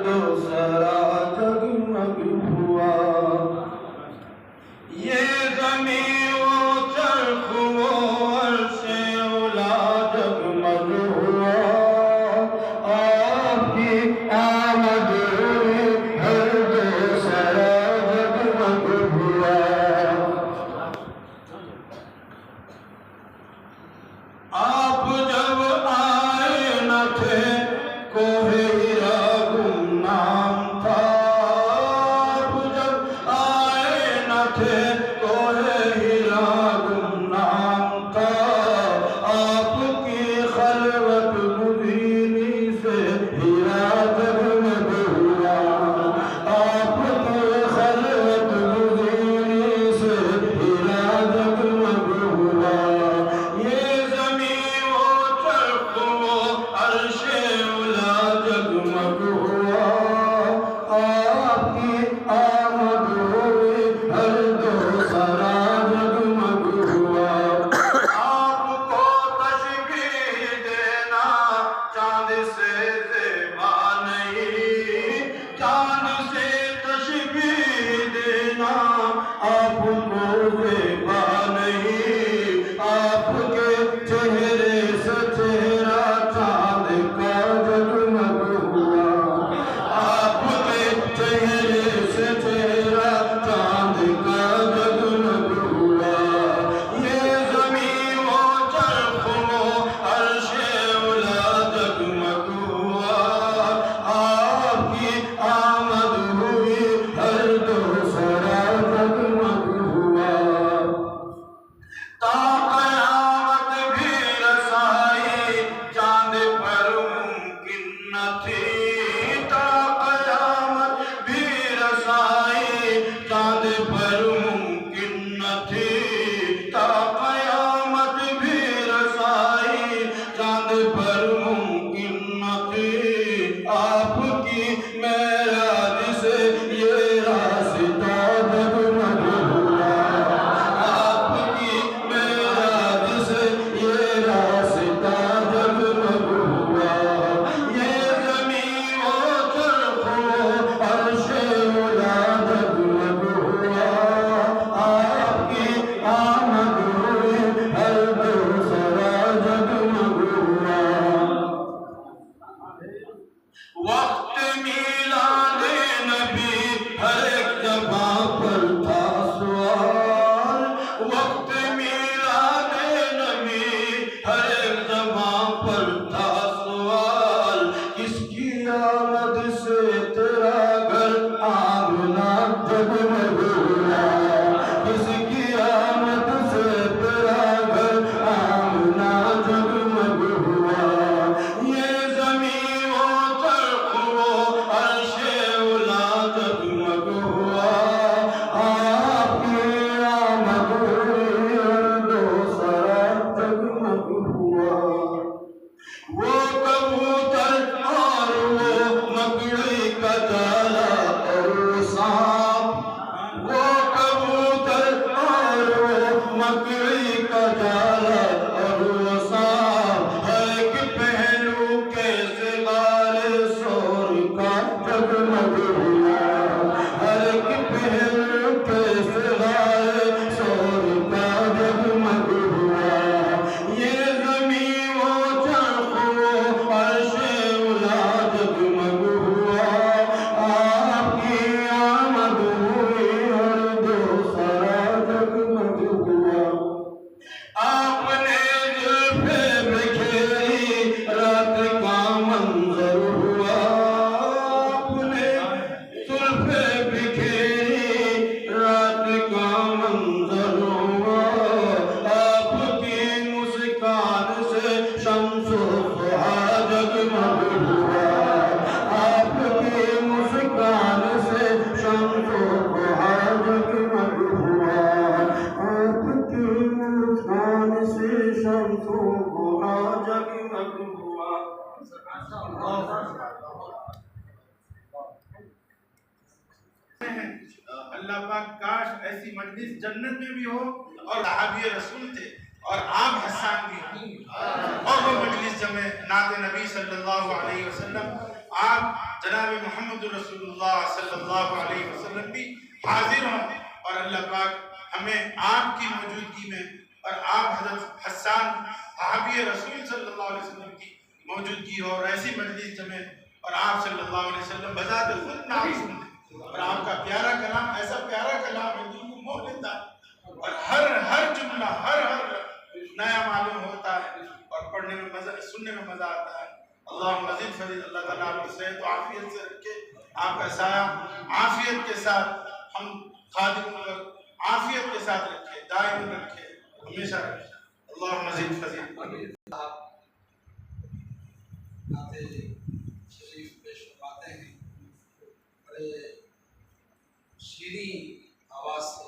دو سرا جگمگ ہوا، یہ زمین و چرخ و عرش اولا جگمگ ہوا، آپ کی آمد ہوئی ہر دو سرا جگمگ ہوا۔ آپ جب آئے نہ تھے کوہ ہیرا گمنام تھا، آپ جب آئے نہ تھے کوہ ہیرا گمنام تھا، آپ کی خلوت مبینی سے ہیرا جگمگ ہوا، آپ کی خلوت مبینی سے ہیرا جگمگ ہوا، یہ زمین و چرخ و عرش اولا جگمگ ہوا، آپ کی آمد ہوئی ہر دو سرا جگمگ ہوا۔ آپ کو تشبیہ دینا چاند سے زیبا نہیں، چاند سے تشبیہ دینا آپ کو زیبا نہیں، آپ کے چہرے سے چہرہ چاند کا جگمگ ہوا، آپ کے چہرے سے چہرہ چاند کا جگمگ ہوا، یہ زمین و چرخ و عرش اولا جگمگ ہوا، آپ کی آمد ہوئی ہر دو سرا جگمگ ہوا، تا قیامت بھی رسائی چاند پر ممکن نہ تھی، تا قیامت بھی رسائی چاند پر ممکن نہ تھی، تا قیامت بھی رسائی چاند پر ممکن نہ تھی، آپ کی معراج سے یہ راستہ جگمگ ہوا، آپ کی معراج سے یہ راستہ جگمگ ہوا، یہ زمین و چرخ و عرش اولا جگمگ ہوا، آپ کی آمد ہوئی ہر دو سرا جگمگ ہوا۔ وقت میلاد نبی ہر ایک زباں پر تھا سوال، وقت میلاد نبی ہر ایک زباں پر تھا سوال، کس کی آمد سے تیرا گھر آنگنا جگمگ ہوا، کس کی آمد سے تیرا گھر آنگنا جگمگ ہوا، یہ زمین و چرخ و عرش اولا جگمگ ہوا، آپ کی آمد ہوئی ہر دو سرا جگمگ ہوا۔ وہ کبوتر اور وہ مکڑی کا جالا اور سانپ، وہ کبوتر اور وہ مکڑی کا جالا اور سانپ، ہر ایک پہلو کے سگار سور کا جگمگ ہوا، ہر ایک پہلو کے سگار سور کا جگمگ ہوا، یہ زمین و چرخ و عرش اولا جگمگ ہوا، آپ کی آمد ہوئی ہر دو سرا جگمگ ہوا۔ آپ نے زلفیں بکھیری رات کا منظر ہوا، آپ نے زلفیں بکھیری رات کا منظر ہوا، آپ کی مسکان سے شمس و ضحیٰ جگمگ ہوا، آپ کی مسکان سے شمس و ضحیٰ جگمگ ہوا، آپ کی مسکان سے شمس و ضحیٰ جگمگ ہوا۔ اللہ پاک کاش ایسی مجلس جنت میں بھی ہو، اور صحابی رسول تھے اور آپ حسان بھی ہوں، اور وہ مجلس جمع نعت نبی صلی اللہ علیہ وسلم، آپ جناب محمد رسول اللہ صلی اللہ علیہ وسلم بھی حاضر ہوں، اور اللہ پاک ہمیں آپ کی موجودگی میں اور آپ حضرت حسان صحابی رسول صلی اللہ علیہ وسلم کی موجودگی اور ایسی مجلس جمع اور آپ صلی اللہ علیہ وسلم بذات خود نام سنیں، اور آپ کا پیارا کلام ایسا پیارا کلام ہے دل کو موہ لیتا ہے، اور ہر جملہ ہر نیا معلوم ہوتا ہے، اور پڑھنے میں مزہ، سننے میں مزہ آتا ہے۔ اللہ مزید فضیل، اللہ تعالیٰ آپ کو صحت و عافیت سے رکھے، آپ کا سایہ عافیت کے ساتھ ہم خادم پر عافیت کے ساتھ رکھے، دائم رکھے، ہمیشہ رکھے۔ اللہ مزید فضیل۔ نعت شریف پیش فرماتے ہیں، بڑے شیریں آواز سے